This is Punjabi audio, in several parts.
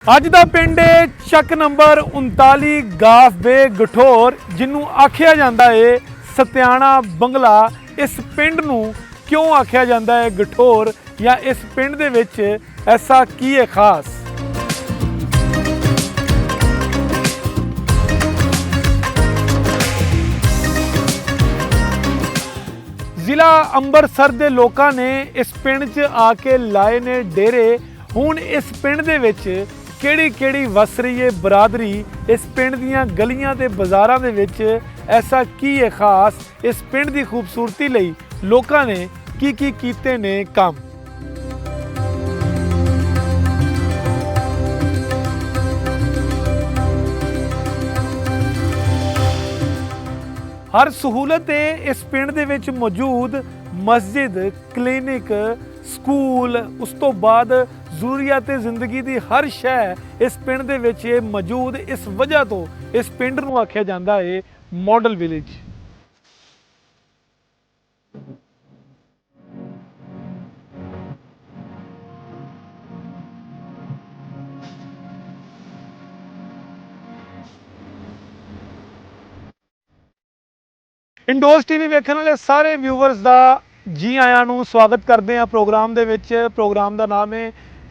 ਅੱਜ ਦਾ ਪਿੰਡ ਹੈ ਚੱਕ ਨੰਬਰ 39 ਗਾਫ ਬੇ ਗਠੌਰ, ਜਿਹਨੂੰ ਆਖਿਆ ਜਾਂਦਾ ਹੈ ਸਤਿਆਣਾ ਬੰਗਲਾ। ਇਸ ਪਿੰਡ ਨੂੰ ਕਿਉਂ ਆਖਿਆ ਜਾਂਦਾ ਹੈ ਗਠੌਰ, ਜਾਂ ਇਸ ਪਿੰਡ ਦੇ ਵਿੱਚ ਐਸਾ ਕੀ ਹੈ ਖਾਸ? ਜ਼ਿਲ੍ਹਾ ਅੰਮ੍ਰਿਤਸਰ ਦੇ ਲੋਕਾਂ ਨੇ ਇਸ ਪਿੰਡ 'ਚ ਆ ਕੇ ਲਾਏ ਨੇ ਡੇਰੇ। ਹੁਣ ਇਸ ਪਿੰਡ ਦੇ ਵਿੱਚ ਕਿਹੜੀ ਵਸ ਰਹੀ ਹੈ ਬਰਾਦਰੀ, ਇਸ ਪਿੰਡ ਦੀਆਂ ਗਲੀਆਂ ਤੇ ਬਾਜ਼ਾਰਾਂ ਦੇ ਵਿੱਚ ਐਸਾ ਕੀ ਹੈ ਖਾਸ? ਇਸ ਪਿੰਡ ਦੀ ਖੂਬਸੂਰਤੀ ਲਈ ਲੋਕਾਂ ਨੇ ਕੀ ਕੀਤੇ ਨੇ ਕੰਮ? हर सहूलत है इस पिंड दे विच मौजूद। मस्जिद, क्लिनिक, स्कूल, उस तो बाद जरूरियात जिंदगी की हर शय इस पिंड दे विच मौजूद। इस वजह तो इस पिंड नूं आख्या जांदा है मॉडल विलेज। इंडोज टीवी वेखण वाले सारे व्यूवर्स का जी आयां नूं स्वागत करते हैं प्रोग्राम दे विच। प्रोग्राम का नाम है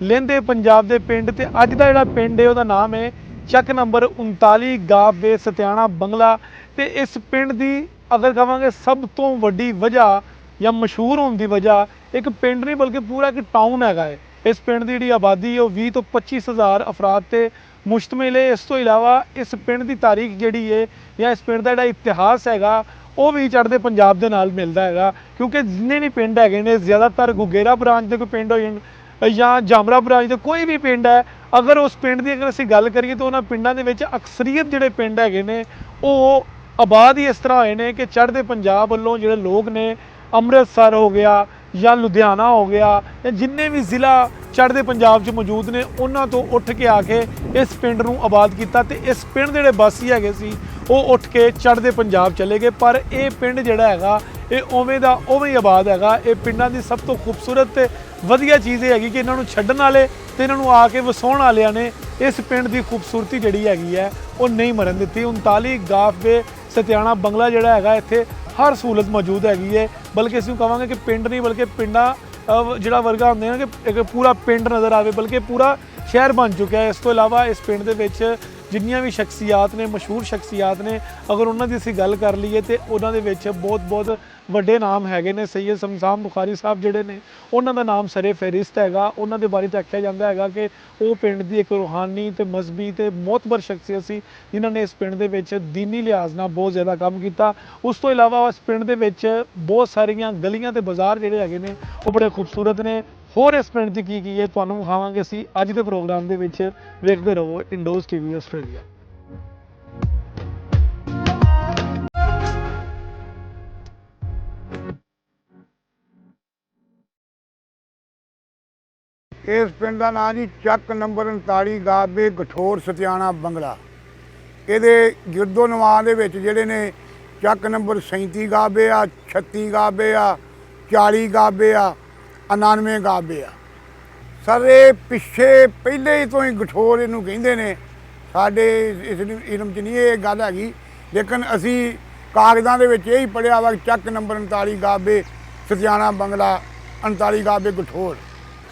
लेंदे पंजाब दे पिंड, ते अज दा जिहड़ा पिंड है उहदा नाम है ਚੱਕ नंबर 39 गाफ बे सतियाणा बंगला। ते इस पिंड की अगर कहांगे सब तो वड्डी वजह या मशहूर होने की वजह, एक पिंड नहीं बल्कि पूरा एक टाउन हैगा है। इस पिंड की जिहड़ी आबादी है 20 तो 25 हज़ार अफराद ते मुश्तमिल है। इस तो इलावा इस पिंड की तारीख जिहड़ी है या इस पिंड का जिहड़ा इतिहास हैगा वो भी चढ़ते पंजाब के नाल मिलता है, क्योंकि जिन्ने भी पिंड है ज़्यादातर गुगेरा ब्रांच के कोई पिंड हो या जामरा ब्रांच के कोई भी पिंड है, अगर उस पिंड की अगर असीं गल करिए तो उन्होंने पिंडों के विच अक्सरीयत जिहड़े पिंड है ने वो आबाद ही इस तरह होए ने कि चढ़ते पंजाब वालों जिहड़े लोग ने, अमृतसर हो गया या लुधियाना हो गया या जिन्ने भी ज़िला चढ़ते पंजाब च मौजूद ने, उन्हों तो उठ के आके इस पिंड नूं आबाद किया। ते इस पिंड दे जिहड़े वासी हैगे सी वो उठ के चढ़ते पंजाब चले गए। पर यह पिंड जिहड़ा हैगा ये उवें दा उवें ही आबाद हैगा। ये पिंडां दी सब तो खूबसूरत ते वधिया चीज़ ये हैगी कि इन्हां नूं छड्डण वाले ते इन्हां नूं आके वसाउण वालियां ने इस पिंड की खूबसूरती जिहड़ी हैगी है वो नहीं मरन दित्ती। 39 गाफ बे सतियाणा बंगला जिहड़ा हैगा इत्थे हर सहूलत मौजूद हैगी है। बल्कि असीं कहांगे कि पिंड नहीं बल्कि पिंडां जिहड़ा वर्गा होंदे ने कि एक पूरा पिंड नज़र आवे, बल्कि पूरा शहर बन चुका है। इस तो इलावा इस पिंड दे विच जिन्नियां भी शख्सियात ने, मशहूर शख्सियात ने, अगर उन्होंने असीं गल कर लीए तो उन्होंने विच बहुत वड्डे नाम हैगे ने। सैयद शमशाम बुखारी साहब जिहड़े ने उन्हों का नाम सरे फहरिस्त हैगा। उन्होंने बारे तो आख्या जाता हैगा कि वो पिंड की एक रूहानी ते मजहबी ते मोतबर शख्सियत सी जिन्होंने इस पिंड दे विच दीनी लिहाज नाल बहुत ज़्यादा काम किया। उस तो इलावा इस पिंड दे विच बहुत सारियां गलियां ते बाज़ार जिहड़े हैगे ने वो बड़े खूबसूरत ने। होर इस पिंड की है तुहानूं विखावांगे असीं अज दे प्रोग्राम दे विच। वेखदे रहो इंडोज टीवी आस्ट्रेलिया। इस पिंड का नाम जी ਚੱਕ नंबर 39 गाफ बे गठौर सतियाणा बंगला। ਇਹਦੇ ਗਿਰਦੋ ਨਵਾਂ ਦੇ ਵਿੱਚ ਜਿਹੜੇ ਨੇ ਚੱਕ ਨੰਬਰ 37 गाफ बे आ, 36 गाफ बे आ, 40 गाफ बे आ, 99 गाफ बे आ। सर ਇਹ ਪਿੱਛੇ ਪਹਿਲੇ ਹੀ ਤੋਂ ਹੀ ਗਠੌਰ ਇਹਨੂੰ ਕਹਿੰਦੇ ਨੇ। ਸਾਡੇ ਇਸ ਇਲਮ 'ਚ ਨਹੀਂ ਇਹ ਗੱਲ ਹੈਗੀ, ਲੇਕਿਨ ਅਸੀਂ ਕਾਗਜ਼ਾਂ ਦੇ ਵਿੱਚ ਇਹ ਹੀ ਪੜ੍ਹਿਆ ਵਾ ਚੱਕ ਨੰਬਰ 39 गाफ बे सतियाणा बंगला, 39 गाफ बे गठौर।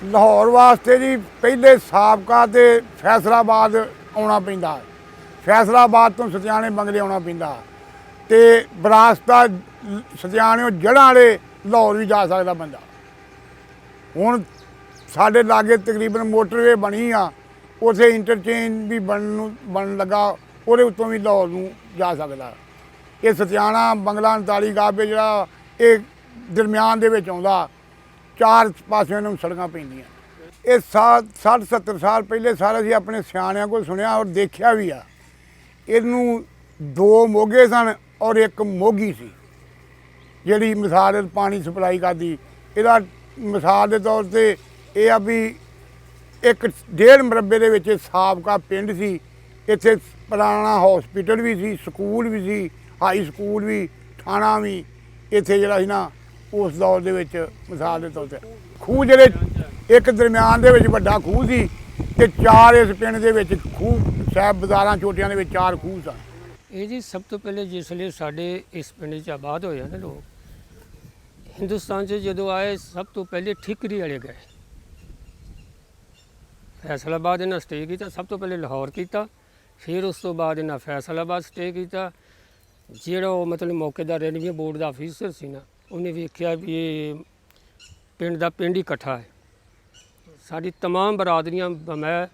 ਲਾਹੌਰ ਵਾਸਤੇ ਜੀ ਪਹਿਲੇ ਸਾਬਕਾ ਤੇ ਫੈਸਲਾਬਾਦ ਆਉਣਾ ਪੈਂਦਾ, ਫੈਸਲਾਬਾਦ ਤੋਂ ਸਤਿਆਣੇ ਬੰਗਲੇ ਆਉਣਾ ਪੈਂਦਾ, ਤੇ ਵਿਰਾਸਤਾ ਸਤਿਆਣਿਓਂ ਜੜ੍ਹਾਂ ਵਾਲੇ ਲਾਹੌਰ ਵੀ ਜਾ ਸਕਦਾ ਬੰਦਾ। ਹੁਣ ਸਾਡੇ ਲਾਗੇ ਤਕਰੀਬਨ ਮੋਟਰਵੇ ਬਣੀ ਆ, ਉੱਥੇ ਇੰਟਰਚੇਂਜ ਵੀ ਬਣਨ ਲੱਗਾ, ਉਹਦੇ ਉੱਤੋਂ ਵੀ ਲਾਹੌਰ ਨੂੰ ਜਾ ਸਕਦਾ। ਇਹ ਸਤਿਆਣਾ ਬੰਗਲਾ 39 गाफ बे ਜਿਹੜਾ ਇਹ ਦਰਮਿਆਨ ਦੇ ਵਿੱਚ ਆਉਂਦਾ, चार पासों ਨੂੰ सड़क ਪੈਂਦੀਆਂ। ਇਹ 60-70 ਸਾਲ ਪਹਿਲੇ ਸਾਰਾ ਅਸੀਂ ਆਪਣੇ ਸਿਆਣਿਆਂ ਕੋਲ ਸੁਣਿਆ ਔਰ ਦੇਖਿਆ ਵੀ ਆ। ਇਹਨੂੰ 2 ਮੋਗੇ ਸਨ ਔਰ ਇੱਕ ਮੋਗੀ ਸੀ ਜਿਹੜੀ ਮਿਸਾਲ ਪਾਣੀ ਸਪਲਾਈ ਕਰਦੀ। ਇਹਦਾ ਮਿਸਾਲ ਦੇ ਤੌਰ ਤੇ ਇਹ ਆ ਵੀ 1.5 ਮਰਬੇ ਦੇ ਵਿੱਚ ਸਾਬਕਾ ਪਿੰਡ ਸੀ। ਇੱਥੇ ਪੁਰਾਣਾ ਹਸਪੀਟਲ ਵੀ ਸੀ, ਸਕੂਲ ਵੀ ਸੀ, ਹਾਈ ਸਕੂਲ ਵੀ, ਥਾਣਾ ਵੀ ਇੱਥੇ ਜਿਹੜਾ ਸੀ ਨਾ उस दौर के मिसाल के तौर पर खूह जोड़े एक दरम्यान के वड्डा खूह सी, ਤੇ 4 ਇਸ ਪਿੰਡ ਦੇ ਵਿੱਚ ਖੂਹ ਸਾਹਿਬ ਬਾਜ਼ਾਰਾਂ ਛੋਟੀਆਂ ਦੇ ਵਿੱਚ 4 ਖੂਹ ਸਨ। ਇਹ ਜੀ ਸਭ ਤੋਂ ਪਹਿਲੇ ਜਿਸਲੇ ਸਾਡੇ ਇਸ ਪਿੰਡ 'ਚ ਆਬਾਦ ਹੋਏ ਨਾ ਲੋਕ, ਹਿੰਦੁਸਤਾਨ 'ਚ ਜਦੋਂ ਆਏ ਸਭ ਤੋਂ ਪਹਿਲੇ ਠਿਕਰੀ ਵਾਲੇ ਗਏ। ਫੈਸਲਾਬਾਦ ਇਹਨਾਂ ਸਟੇ ਕੀਤਾ, ਸਭ ਤੋਂ ਪਹਿਲੇ ਲਾਹੌਰ ਕੀਤਾ, ਫਿਰ ਉਸ ਤੋਂ ਬਾਅਦ ਇਹਨਾਂ ਫੈਸਲਾਬਾਦ ਸਟੇ ਕੀਤਾ। ਜਿਹੜਾ ਉਹ ਮਤਲਬ ਮੌਕੇ ਦਾ ਰੈਵਨਿਊ ਬੋਰਡ ਦਾ ਅਫੀਸਰ ਸੀ ਨਾ, ਉਹਨੇ ਵੇਖਿਆ ਵੀ ਇਹ ਪਿੰਡ ਦਾ ਪਿੰਡ ਹੀ ਇਕੱਠਾ ਹੈ, ਸਾਡੀ तमाम ਬਰਾਦਰੀਆਂ ਮੈਂ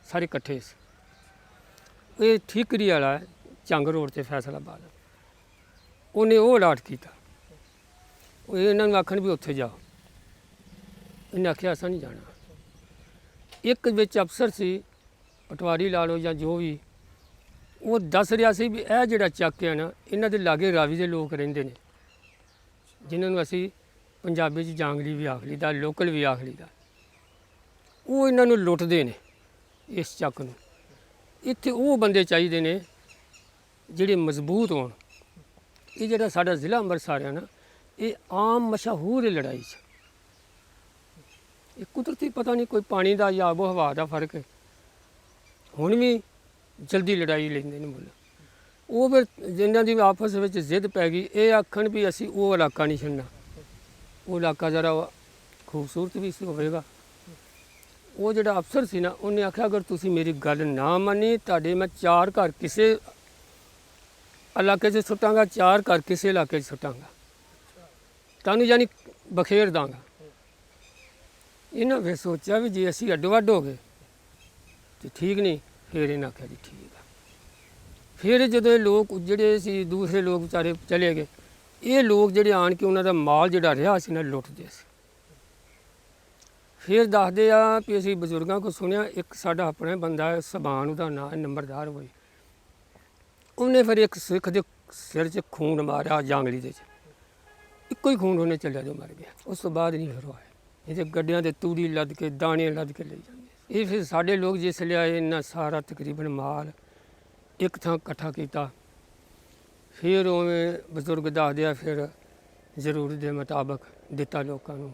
ਸਾਰੇ ਇਕੱਠੇ ਸੀ। ਇਹ ਠਿਕਰੀ ਵਾਲਾ ਹੈ ਝੰਗ ਰੋਡ ਤੇ ਫੈਸਲਾਬਾਦ, ਉਹਨੇ ਉਹ ਅਲਾਟ ਕੀਤਾ। ਉਹ ਇਹਨਾਂ ਨੂੰ ਆਖਣ ਵੀ ਉੱਥੇ ਜਾਓ, ਇਹਨੇ ਆਖਿਆ ਅਸਾਂ ਨਹੀਂ ਜਾਣਾ। ਇੱਕ ਵਿੱਚ ਅਫਸਰ ਸੀ, ਪਟਵਾਰੀ ਲਾ ਲਓ ਜਾਂ ਜੋ ਵੀ, ਉਹ ਦੱਸ ਰਿਹਾ ਸੀ ਵੀ ਇਹ ਜਿਹੜਾ ਚੱਕ ਹੈ ਨਾ, ਇਹਨਾਂ ਦੇ ਲਾਗੇ ਰਾਵੀ ਦੇ ਲੋਕ ਰਹਿੰਦੇ ਨੇ, ਜਿਨ੍ਹਾਂ ਨੂੰ ਅਸੀਂ ਪੰਜਾਬੀ 'ਚ ਜਾਂਗਲੀ ਵੀ ਆਖ ਲਈਦਾ, ਲੋਕਲ ਵੀ ਆਖ ਲਈਦਾ। ਉਹ ਇਹਨਾਂ ਨੂੰ ਲੁੱਟਦੇ ਨੇ ਇਸ ਚੱਕ ਨੂੰ। ਇੱਥੇ ਉਹ ਬੰਦੇ ਚਾਹੀਦੇ ਨੇ ਜਿਹੜੇ ਮਜ਼ਬੂਤ ਹੋਣ। ਇਹ ਜਿਹੜਾ ਸਾਡਾ ਜ਼ਿਲ੍ਹਾ ਅੰਮ੍ਰਿਤਸਰ ਹੈ ਨਾ, ਇਹ ਆਮ ਮਸ਼ਹੂਰ ਹੈ ਲੜਾਈ 'ਚ। ਇਹ ਕੁਦਰਤੀ ਪਤਾ ਨਹੀਂ ਕੋਈ ਪਾਣੀ ਦਾ ਜਾਂ ਆਬੋ ਹਵਾ ਦਾ ਫਰਕ ਹੈ, ਹੁਣ ਵੀ ਜਲਦੀ ਲੜਾਈ ਲੈਂਦੇ ਨੇ ਮੁੱਲ। ਉਹ ਫਿਰ ਜਿਨ੍ਹਾਂ ਦੀ ਆਪਸ ਵਿੱਚ ਜ਼ਿੱਦ ਪੈ ਗਈ, ਇਹ ਆਖਣ ਵੀ ਅਸੀਂ ਉਹ ਇਲਾਕਾ ਨਹੀਂ ਛੱਡਣਾ। ਉਹ ਇਲਾਕਾ ਜ਼ਰਾ ਖੂਬਸੂਰਤ ਵੀ ਸੀ ਹੋਵੇਗਾ। ਉਹ ਜਿਹੜਾ ਅਫਸਰ ਸੀ ਨਾ, ਉਹਨੇ ਆਖਿਆ ਅਗਰ ਤੁਸੀਂ ਮੇਰੀ ਗੱਲ ਨਾ ਮੰਨੀ, ਤੁਹਾਡੇ ਮੈਂ 4 ਘਰ ਕਿਸੇ ਇਲਾਕੇ 'ਚ ਸੁੱਟਾਂਗਾ, 4 ਘਰ ਕਿਸੇ ਇਲਾਕੇ 'ਚ ਸੁੱਟਾਂਗਾ, ਤੁਹਾਨੂੰ ਯਾਨੀ ਬਖੇਰ ਦਾਂਗਾ। ਇਹਨਾਂ ਫਿਰ ਸੋਚਿਆ ਵੀ ਜੇ ਅਸੀਂ ਅੱਡੋ ਅੱਡ ਹੋ ਗਏ ਤੇ ਠੀਕ ਨਹੀਂ। ਫਿਰ ਇਹਨਾਂ ਆਖਿਆ ਜੀ ਠੀਕ ਆ। ਫਿਰ ਜਦੋਂ ਇਹ ਲੋਕ ਜਿਹੜੇ ਸੀ ਦੂਸਰੇ ਲੋਕ ਵਿਚਾਰੇ ਚਲੇ ਗਏ, ਇਹ ਲੋਕ ਜਿਹੜੇ ਆਣ ਕੇ ਉਹਨਾਂ ਦਾ ਮਾਲ ਜਿਹੜਾ ਰਿਹਾ ਸੀ ਨਾ ਲੁੱਟਦੇ ਸੀ। ਫਿਰ ਦੱਸਦੇ ਆ ਵੀ ਅਸੀਂ ਬਜ਼ੁਰਗਾਂ ਕੋਲ ਸੁਣਿਆ, ਇੱਕ ਸਾਡਾ ਆਪਣਾ ਬੰਦਾ ਹੈ ਸਬਾਨ, ਉਹਦਾ ਨਾਂ ਨੰਬਰਦਾਰ ਹੋਈ, ਉਹਨੇ ਫਿਰ ਇੱਕ ਸਿੱਖ ਦੇ ਸਿਰ 'ਚ ਖੂਨ ਮਾਰਿਆ ਜਾਂਗਲੀ ਦੇ 'ਚ, ਇੱਕੋ ਹੀ ਖੂਨ ਉਹਨੇ ਚੱਲਿਆ ਜੋ ਮਰ ਗਿਆ। ਉਸ ਤੋਂ ਬਾਅਦ ਨਹੀਂ ਫਿਰ ਹੋਇਆ। ਇਹਦੇ ਗੱਡਿਆਂ ਤੇ ਤੂੜੀ ਲੱਦ ਕੇ ਦਾਣੇ ਲੱਦ ਕੇ ਲਈ ਜਾਂਦੇ। ਇਹ ਫਿਰ ਸਾਡੇ ਲੋਕ ਜਿਸ ਲਈ ਆਏ, ਇਹਨਾਂ ਸਾਰਾ ਤਕਰੀਬਨ ਮਾਲ ਇੱਕ ਥਾਂ ਇਕੱਠਾ ਕੀਤਾ। ਫਿਰ ਉਵੇਂ ਬਜ਼ੁਰਗ ਦੱਸਦੇ ਆ, ਫਿਰ ਜ਼ਰੂਰਤ ਦੇ ਮੁਤਾਬਕ ਦਿੱਤਾ ਲੋਕਾਂ ਨੂੰ,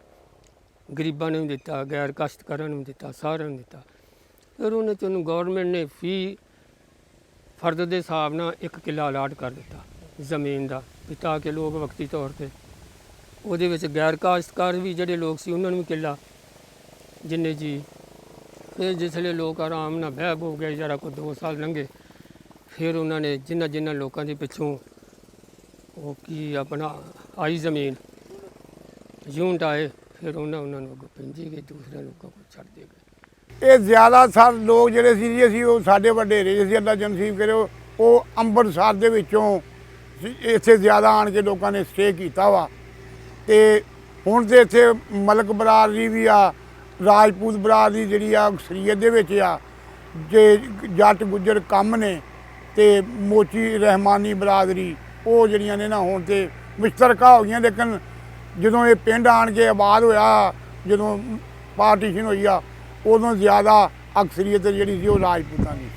ਗਰੀਬਾਂ ਨੂੰ ਵੀ ਦਿੱਤਾ, ਗੈਰ ਕਾਸ਼ਤਕਾਰਾਂ ਨੂੰ ਵੀ ਦਿੱਤਾ, ਸਾਰਿਆਂ ਨੂੰ ਦਿੱਤਾ। ਫਿਰ ਉਹਨੇ 'ਚ ਉਹਨੂੰ ਗੌਰਮੈਂਟ ਨੇ ਫੀ ਫਰਦ ਦੇ ਹਿਸਾਬ ਨਾਲ 1 ਕਿੱਲਾ ਅਲਾਟ ਕਰ ਦਿੱਤਾ ਜ਼ਮੀਨ ਦਾ, ਵੀ ਤਾਂ ਕਿ ਲੋਕ ਵਕਤੀ ਤੌਰ 'ਤੇ ਉਹਦੇ ਵਿੱਚ ਗੈਰ ਕਾਸ਼ਤਕਾਰ ਵੀ ਜਿਹੜੇ ਲੋਕ ਸੀ ਉਹਨਾਂ ਨੂੰ ਵੀ ਕਿੱਲਾ ਜਿੰਨੇ ਜੀ। ਫਿਰ ਜਿਸਲੇ ਲੋਕ ਆਰਾਮ ਨਾਲ ਬਹਿ ਹੋ ਗਏ, ਜਰਾ ਕੋਈ 2 ਸਾਲ ਲੰਘੇ, ਫਿਰ ਉਹਨਾਂ ਨੇ ਜਿਨ੍ਹਾਂ ਲੋਕਾਂ ਦੇ ਪਿੱਛੋਂ ਉਹ ਕੀ ਆਪਣਾ ਆਈ ਜ਼ਮੀਨ ਯੂਨਿਟ ਆਏ, ਫਿਰ ਉਹਨਾਂ ਨੂੰ ਅੱਗੋਂ ਪੈਂਦੀ ਗਈ, ਦੂਸਰੇ ਲੋਕਾਂ ਕੋਲ ਛੱਡਦੇ ਗਏ। ਇਹ ਜ਼ਿਆਦਾਤਰ ਲੋਕ ਜਿਹੜੇ ਸੀ ਜੀ, ਅਸੀਂ ਉਹ ਸਾਡੇ ਵਡੇਰੇ ਸੀ, ਅੱਲਾ ਜਨਸੀਬ ਕਰੇ, ਉਹ ਅੰਮ੍ਰਿਤਸਰ ਦੇ ਵਿੱਚੋਂ ਇੱਥੇ ਜ਼ਿਆਦਾ ਆਣ ਕੇ ਲੋਕਾਂ ਨੇ ਸਟੇ ਕੀਤਾ ਵਾ। ਤੇ ਹੁਣ ਤੇ ਇੱਥੇ ਮਲਕ ਬਰਾਦਰੀ ਵੀ ਆ, ਰਾਜਪੂਤ ਬਰਾਦਰੀ ਜਿਹੜੀ ਆ ਅਕਸਰੀਅਤ ਦੇ ਵਿੱਚ ਆ, ਜੇ ਜੱਟ ਗੁੱਜਰ ਕੰਮ ਨੇ, ਤੇ ਮੋਚੀ ਰਹਿਮਾਨੀ ਬਰਾਦਰੀ ਉਹ ਜਿਹੜੀਆਂ ਨੇ ਨਾ ਹੁਣ ਤੇ ਮੁਸ਼ਤਰਕਾ ਹੋ ਗਈਆਂ। ਲੇਕਿਨ ਜਦੋਂ ਇਹ ਪਿੰਡ ਆਣ ਕੇ ਆਬਾਦ ਹੋਇਆ, ਜਦੋਂ ਪਾਰਟੀਸ਼ਨ ਹੋਈ ਆ, ਉਦੋਂ ਜ਼ਿਆਦਾ ਅਕਸਰੀਅਤ ਜਿਹੜੀ ਸੀ ਉਹ ਰਾਜਪੂਤਾਂ ਦੀ।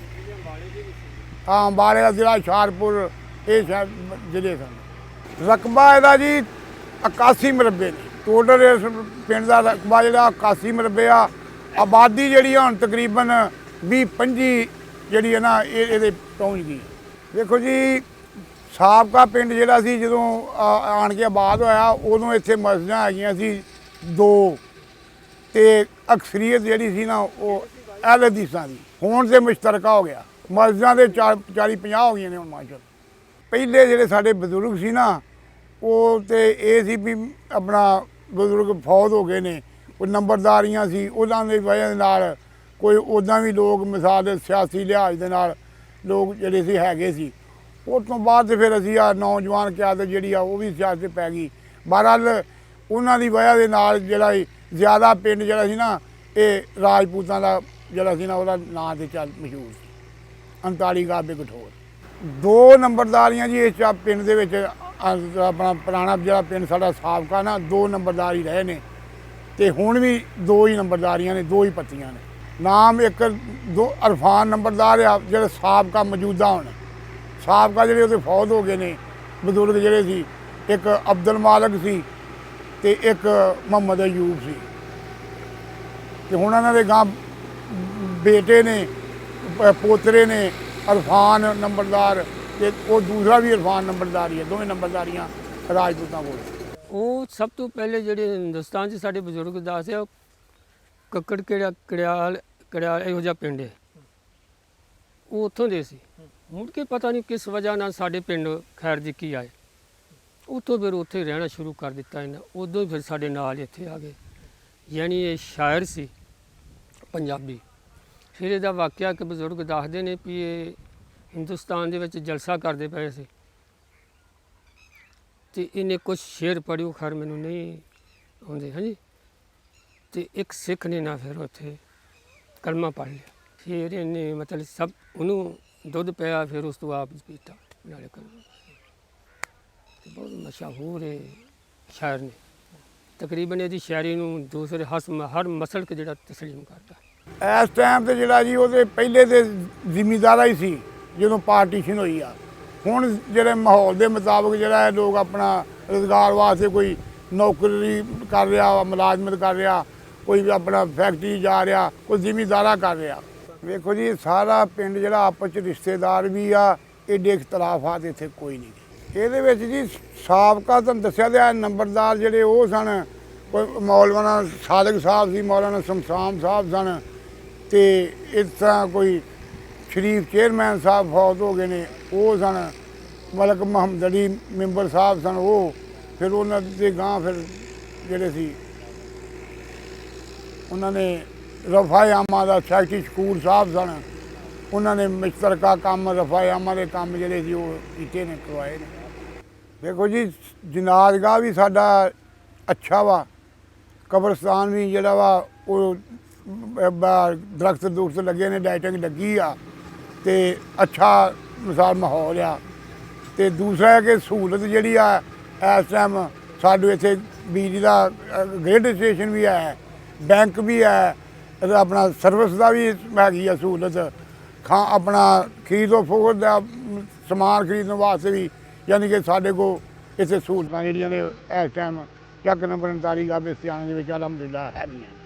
ਹਾਂ, ਅੰਬਾਲੇ ਦਾ ਜ਼ਿਲ੍ਹਾ, ਹੁਸ਼ਿਆਰਪੁਰ, ਇਹ ਸ਼ਾਇਦ ਜ਼ਿਲ੍ਹੇ ਸਨ। ਰਕਬਾ ਇਹਦਾ ਜੀ 81 ਮਰਬੇ ਨੇ ਟੋਟਲ। ਇਸ ਪਿੰਡ ਦਾ ਰਕਬਾ ਜਿਹੜਾ 81 ਮਰਬੇ ਆ। ਆਬਾਦੀ ਜਿਹੜੀ ਹੁਣ ਤਕਰੀਬਨ 20-25 ਜਿਹੜੀ ਹੈ ਨਾ ਇਹਦੇ ਪਹੁੰਚ ਗਈ। ਦੇਖੋ ਜੀ, ਸਾਬਕਾ ਪਿੰਡ ਜਿਹੜਾ ਸੀ ਜਦੋਂ ਆਣ ਕੇ ਆਬਾਦ ਹੋਇਆ, ਉਦੋਂ ਇੱਥੇ ਮਸਜਿਦਾਂ ਹੈਗੀਆਂ ਸੀ 2, ਤੇ ਅਕਸਰੀਅਤ ਜਿਹੜੀ ਸੀ ਨਾ ਉਹ ਅਹਿਲ ਹਦੀਸਾਂ ਦੀ। ਹੁਣ ਤੇ ਮੁਸ਼ਤਰਕਾ ਹੋ ਗਿਆ, ਮਸਜਿਦਾਂ ਦੇ 40-50 ਹੋ ਗਈਆਂ ਨੇ ਹੁਣ ਮਾਸ਼ਾਅੱਲਾ। ਪਹਿਲੇ ਜਿਹੜੇ ਸਾਡੇ ਬਜ਼ੁਰਗ ਸੀ ਨਾ, ਉਹ ਤੇ ਇਹ ਸੀ ਵੀ ਆਪਣਾ ਬਜ਼ੁਰਗ ਫੌਤ ਹੋ ਗਏ ਨੇ, ਕੋਈ ਨੰਬਰਦਾਰੀਆਂ ਸੀ, ਉਹਨਾਂ ਦੀ ਵਜ੍ਹਾ ਦੇ ਨਾਲ ਕੋਈ ਉੱਦਾਂ ਵੀ ਲੋਕ ਮਿਸਾਲ ਦੇ ਸਿਆਸੀ ਲਿਹਾਜ਼ ਦੇ ਨਾਲ ਲੋਕ ਜਿਹੜੇ ਸੀ ਹੈਗੇ ਸੀ। ਉਸ ਤੋਂ ਬਾਅਦ ਫਿਰ ਅਸੀਂ ਆ ਨੌਜਵਾਨ ਕਿਆਦਤ ਜਿਹੜੀ ਆ ਉਹ ਵੀ ਸਿਆਸਤ ਪੈ ਗਈ। ਬਹਰਹਾਲ ਉਹਨਾਂ ਦੀ ਵਜ੍ਹਾ ਦੇ ਨਾਲ ਜਿਹੜਾ ਜ਼ਿਆਦਾ ਪਿੰਡ ਜਿਹੜਾ ਸੀ ਨਾ, ਇਹ ਰਾਜਪੂਤਾਂ ਦਾ ਜਿਹੜਾ ਸੀ ਨਾ, ਉਹਦਾ ਨਾਂ ਤੇ ਚੱਲ ਮਸ਼ਹੂਰ ਸੀ, 39 ਗਾਬੇ ਕਠੋਰ। 2 ਨੰਬਰਦਾਰੀਆਂ ਜੀ ਇਸ ਪਿੰਡ ਦੇ ਵਿੱਚ। ਆਪਣਾ ਪੁਰਾਣਾ ਜਿਹੜਾ ਪਿੰਡ ਸਾਡਾ ਸਾਬਕਾ ਨਾ, 2 ਨੰਬਰਦਾਰ ਹੀ ਰਹੇ ਨੇ, ਤੇ ਹੁਣ ਵੀ 2 ਹੀ ਨੰਬਰਦਾਰੀਆਂ ਨੇ, 2 ਹੀ ਪੱਤੀਆਂ ਨੇ। ਨਾਮ ਇੱਕ ਅਰਫਾਨ ਨੰਬਰਦਾਰ ਆ, ਜਿਹੜੇ ਸਾਬਕਾ ਮੌਜੂਦਾ ਹੁਣ ਸਾਬਕਾ ਜਿਹੜੇ ਉਹਦੇ ਫੌਤ ਹੋ ਗਏ ਨੇ ਬਜ਼ੁਰਗ ਜਿਹੜੇ ਸੀ। ਇੱਕ ਅਬਦੁਲ ਮਾਲਕ ਸੀ ਤੇ ਇੱਕ ਮੁਹੰਮਦ ਅਯੂਬ ਸੀ। ਤੇ ਹੁਣ ਇਹਨਾਂ ਦੇ ਗਾਂ ਬੇਟੇ ਨੇ ਪੋਤਰੇ ਨੇ ਇਰਫਾਨ ਨੰਬਰਦਾਰ ਤੇ ਉਹ ਦੂਸਰਾ ਵੀ ਇਰਫਾਨ ਨੰਬਰਦਾਰੀ ਹੈ, ਦੋਵੇਂ ਨੰਬਰਦਾਰੀਆਂ ਰਾਜਪੂਤਾਂ ਕੋਲ। ਉਹ ਸਭ ਤੋਂ ਪਹਿਲੇ ਜਿਹੜੇ ਹਿੰਦੁਸਤਾਨ 'ਚ ਸਾਡੇ ਬਜ਼ੁਰਗ ਦੱਸਦੇ ਆ, ਉਹ ਕੱਕੜ ਕੜਿਆਲ ਇਹੋ ਜਿਹਾ ਪਿੰਡ ਹੈ, ਉਹ ਉੱਥੋਂ ਦੇ ਸੀ। ਮੁੜ ਕੇ ਪਤਾ ਨਹੀਂ ਕਿਸ ਵਜ੍ਹਾ ਨਾਲ ਸਾਡੇ ਪਿੰਡ ਖੈਰ ਜੀ ਕੀ ਆਏ, ਉੱਥੋਂ ਫਿਰ ਉੱਥੇ ਰਹਿਣਾ ਸ਼ੁਰੂ ਕਰ ਦਿੱਤਾ ਇਹਨਾਂ। ਉਦੋਂ ਹੀ ਫਿਰ ਸਾਡੇ ਨਾਲ ਇੱਥੇ ਆ ਗਏ। ਯਾਨੀ ਇਹ ਸ਼ਾਇਰ ਸੀ ਪੰਜਾਬੀ। ਫਿਰ ਇਹਦਾ ਵਾਕਿਆ ਕਿ ਬਜ਼ੁਰਗ ਦੱਸਦੇ ਨੇ ਵੀ ਇਹ ਹਿੰਦੁਸਤਾਨ ਦੇ ਵਿੱਚ ਜਲਸਾ ਕਰਦੇ ਪਏ ਸੀ ਤੇ ਇਹਨੇ ਕੁਛ ਸ਼ੇਰ ਪੜ੍ਹਿਓ, ਖੈਰ ਮੈਨੂੰ ਨਹੀਂ ਆਉਂਦੇ ਹਾਂਜੀ। ਤੇ ਇੱਕ ਸਿੱਖ ਨੇ ਨਾ ਫਿਰ ਉੱਥੇ ਕਲਮਾ ਪੜ੍ਹ ਲਿਆ। ਫਿਰ ਇਹਨੇ ਮਤਲਬ ਸਭ ਉਹਨੂੰ ਦੁੱਧ ਪਿਆ, ਫਿਰ ਉਸ ਤੋਂ ਆਪ ਪੀਤਾ ਨਾਲੇ ਕਲਮਾ। ਤੇ ਬਹੁਤ ਮਸ਼ਹੂਰ ਹੈ ਸ਼ਾਇਰ ਨੇ। ਤਕਰੀਬਨ ਇਹਦੀ ਸ਼ਾਇਰੀ ਨੂੰ ਦੂਸਰੇ ਹਰ ਮਸਲਕ ਜਿਹੜਾ ਤਸਲੀਮ ਕਰਦਾ। ਇਸ ਟਾਈਮ ਤੇ ਜਿਹੜਾ ਜੀ ਉਹਦੇ ਪਹਿਲੇ ਦੇ ਜ਼ਿਮੀਂਦਾਰਾ ਹੀ ਸੀ ਜਦੋਂ ਪਾਰਟੀਸ਼ਨ ਹੋਈ ਆ। ਹੁਣ ਜਿਹੜੇ ਮਾਹੌਲ ਦੇ ਮੁਤਾਬਕ ਜਿਹੜਾ ਹੈ ਲੋਕ ਆਪਣਾ ਰੁਜ਼ਗਾਰ ਵਾਸਤੇ ਕੋਈ ਨੌਕਰੀ ਕਰ ਰਿਹਾ, ਮੁਲਾਜ਼ਮਤ ਕਰ ਰਿਹਾ, ਕੋਈ ਵੀ ਆਪਣਾ ਫੈਕਟਰੀ ਜਾ ਰਿਹਾ, ਕੋਈ ਜ਼ਿਮੀਂਦਾਰਾ ਕਰ ਰਿਹਾ। ਵੇਖੋ ਜੀ ਸਾਰਾ ਪਿੰਡ ਜਿਹੜਾ ਆਪਸ 'ਚ ਰਿਸ਼ਤੇਦਾਰ ਵੀ ਆ, ਏਡੇ ਇਖਤਲਾਫਾਤ ਇੱਥੇ ਕੋਈ ਨਹੀਂ। ਇਹਦੇ ਵਿੱਚ ਜੀ ਸਾਬਕਾ ਤੁਹਾਨੂੰ ਦੱਸਿਆ ਤੇ ਨੰਬਰਦਾਰ ਜਿਹੜੇ ਉਹ ਸਨ, ਕੋਈ ਮੌਲਾਨਾ ਸਾਦਕ ਸਾਹਿਬ ਸੀ, ਮੌਲਾਨਾ ਸ਼ਮਸ਼ਾਨ ਸਾਹਿਬ ਸਨ, ਤੇ ਇਸ ਤਰ੍ਹਾਂ ਕੋਈ ਸ਼ਰੀਫ ਚੇਅਰਮੈਨ ਸਾਹਿਬ ਫੌਤ ਹੋ ਗਏ ਨੇ ਉਹ ਸਨ, ਮਲਕ ਮੁਹੰਮਦ ਅਲੀ ਮੈਂਬਰ ਸਾਹਿਬ ਸਨ ਉਹ। ਫਿਰ ਉਹਨਾਂ ਦੇ ਗਾਂ ਫਿਰ ਜਿਹੜੇ ਸੀ ਉਹਨਾਂ ਨੇ ਰਫਾ ਆਮਾ ਦਾ ਸੈਕਟਰੀ ਸ਼ਕੂਰ ਸਾਹਿਬ ਸਨ, ਉਹਨਾਂ ਨੇ ਮੁਸ਼ਤਰਕਾ ਕੰਮ ਰਫਾ ਆਮਾ ਦੇ ਕੰਮ ਜਿਹੜੇ ਸੀ ਉਹ ਕੀਤੇ ਨੇ, ਕਰਵਾਏ ਨੇ। ਦੇਖੋ ਜੀ ਜਨਾਜ਼ਗਾਹ ਵੀ ਸਾਡਾ ਅੱਛਾ ਵਾ, ਕਬਰਸਤਾਨ ਵੀ ਜਿਹੜਾ ਵਾ ਉਹ ਦਰਖਤ ਦੁਰਖਤ ਲੱਗੇ ਨੇ, ਲਾਈਟਿੰਗ ਲੱਗੀ ਆ ਤੇ ਅੱਛਾ ਮਿਸਾਲ ਮਾਹੌਲ ਆ। ਤੇ ਦੂਸਰਾ ਹੈ ਕਿ ਸਹੂਲਤ ਜਿਹੜੀ ਆ ਇਸ ਟਾਈਮ ਸਾਡੇ ਇੱਥੇ ਬਿਜਲੀ ਦਾ ਗ੍ਰਿਡ ਸਟੇਸ਼ਨ ਵੀ ਹੈ, ਬੈਂਕ ਵੀ ਹੈ, ਆਪਣਾ ਸਰਵਿਸ ਦਾ ਵੀ ਹੈਗੀ ਆ ਸਹੂਲਤ। ਆਪਣਾ ਖਰੀਦੋ ਫਰੋਖਤ ਦਾ ਸਮਾਨ ਖਰੀਦਣ ਵਾਸਤੇ ਵੀ ਯਾਨੀ ਕਿ ਸਾਡੇ ਕੋਲ ਇੱਥੇ ਸਹੂਲਤਾਂ ਜਿਹੜੀਆਂ ਨੇ ਇਸ ਟਾਈਮ ਚੱਕ ਨੰਬਰ 39 ਗਾਬੇ ਸਿਆਣੇ ਦੇ ਵਿੱਚ ਅਲਹਮਦੁਲਿਲਾ ਹੈਗੀਆਂ।